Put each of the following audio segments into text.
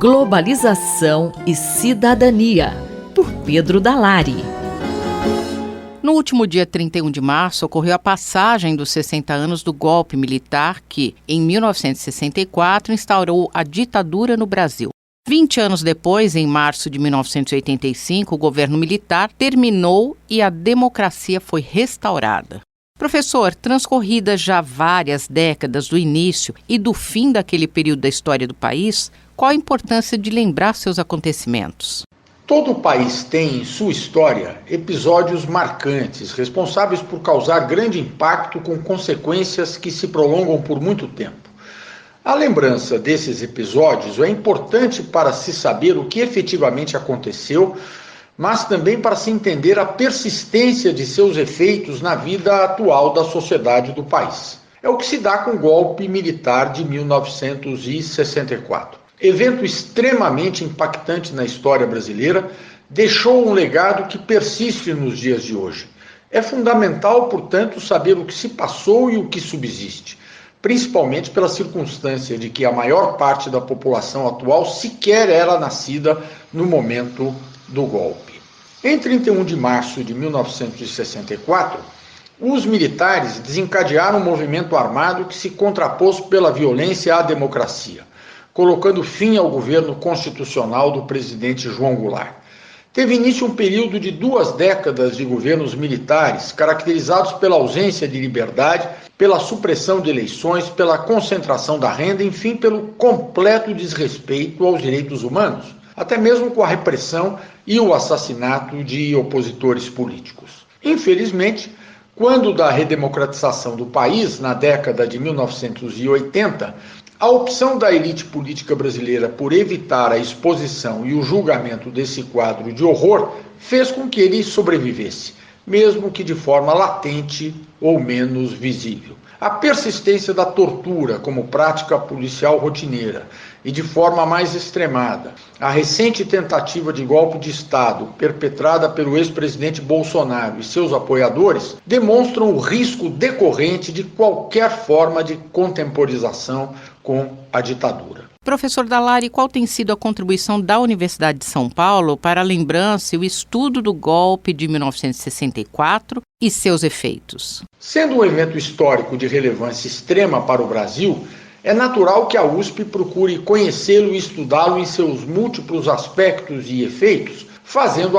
Globalização e Cidadania, por Pedro Dalari. No último dia 31 de março, ocorreu a passagem dos 60 anos do golpe militar que, em 1964, instaurou a ditadura no Brasil. 20 anos depois, em março de 1985, o governo militar terminou e a democracia foi restaurada. Professor, transcorridas já várias décadas do início e do fim daquele período da história do país, qual a importância de lembrar seus acontecimentos? Todo país tem em sua história episódios marcantes, responsáveis por causar grande impacto com consequências que se prolongam por muito tempo. A lembrança desses episódios é importante para se saber o que efetivamente aconteceu, mas também para se entender a persistência de seus efeitos na vida atual da sociedade do país. É o que se dá com o golpe militar de 1964. Evento extremamente impactante na história brasileira, deixou um legado que persiste nos dias de hoje. É fundamental, portanto, saber o que se passou e o que subsiste, principalmente pela circunstância de que a maior parte da população atual sequer era nascida no momento do golpe. Em 31 de março de 1964, os militares desencadearam um movimento armado que se contrapôs pela violência à democracia, colocando fim ao governo constitucional do presidente João Goulart. Teve início um período de 2 décadas de governos militares, caracterizados pela ausência de liberdade, pela supressão de eleições, pela concentração da renda, enfim, pelo completo desrespeito aos direitos humanos, até mesmo com a repressão e o assassinato de opositores políticos. Infelizmente, quando da redemocratização do país, na década de 1980, a opção da elite política brasileira por evitar a exposição e o julgamento desse quadro de horror fez com que ele sobrevivesse, mesmo que de forma latente ou menos visível. A persistência da tortura como prática policial rotineira e de forma mais extremada, a recente tentativa de golpe de Estado perpetrada pelo ex-presidente Bolsonaro e seus apoiadores demonstram o risco decorrente de qualquer forma de contemporização com a ditadura. Professor Dalari, qual tem sido a contribuição da Universidade de São Paulo para a lembrança e o estudo do golpe de 1964 e seus efeitos? Sendo um evento histórico de relevância extrema para o Brasil, é natural que a USP procure conhecê-lo e estudá-lo em seus múltiplos aspectos e efeitos, fazendo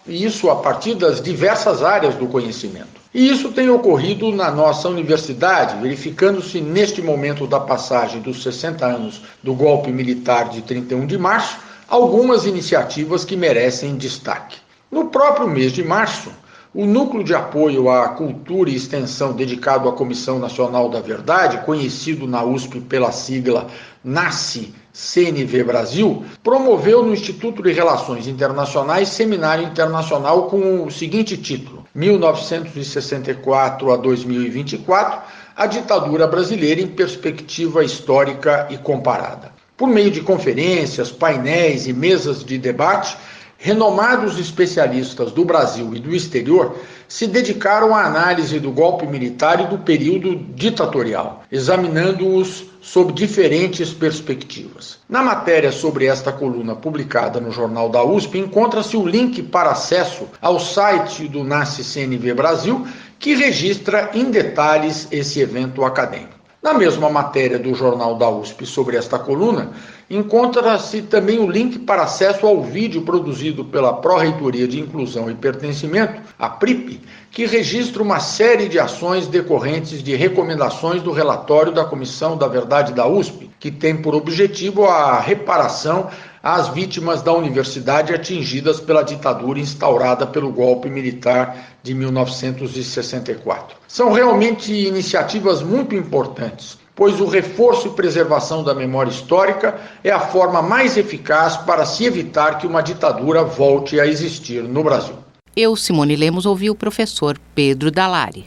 isso a partir das diversas áreas do conhecimento. E isso tem ocorrido na nossa universidade, verificando-se neste momento da passagem dos 60 anos do golpe militar de 31 de março, algumas iniciativas que merecem destaque. No próprio mês de março, o Núcleo de Apoio à Cultura e Extensão dedicado à Comissão Nacional da Verdade, conhecido na USP pela sigla NACE-CNV Brasil, promoveu no Instituto de Relações Internacionais seminário internacional com o seguinte título: 1964 a 2024, a ditadura brasileira em perspectiva histórica e comparada. Por meio de conferências, painéis e mesas de debate, renomados especialistas do Brasil e do exterior se dedicaram à análise do golpe militar e do período ditatorial, examinando-os sob diferentes perspectivas. Na matéria sobre esta coluna publicada no Jornal da USP, encontra-se o link para acesso ao site do NACE-CNV Brasil, que registra em detalhes esse evento acadêmico. Na mesma matéria do Jornal da USP sobre esta coluna, encontra-se também o link para acesso ao vídeo produzido pela Pró-Reitoria de Inclusão e Pertencimento, a PRIP, que registra uma série de ações decorrentes de recomendações do relatório da Comissão da Verdade da USP, que tem por objetivo a reparação às vítimas da universidade atingidas pela ditadura instaurada pelo golpe militar de 1964. São realmente iniciativas muito importantes, pois o reforço e preservação da memória histórica é a forma mais eficaz para se evitar que uma ditadura volte a existir no Brasil. Eu, Simone Lemos, ouvi o professor Pedro Dalari.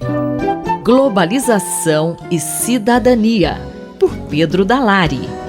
Globalização e Cidadania, por Pedro Dalari.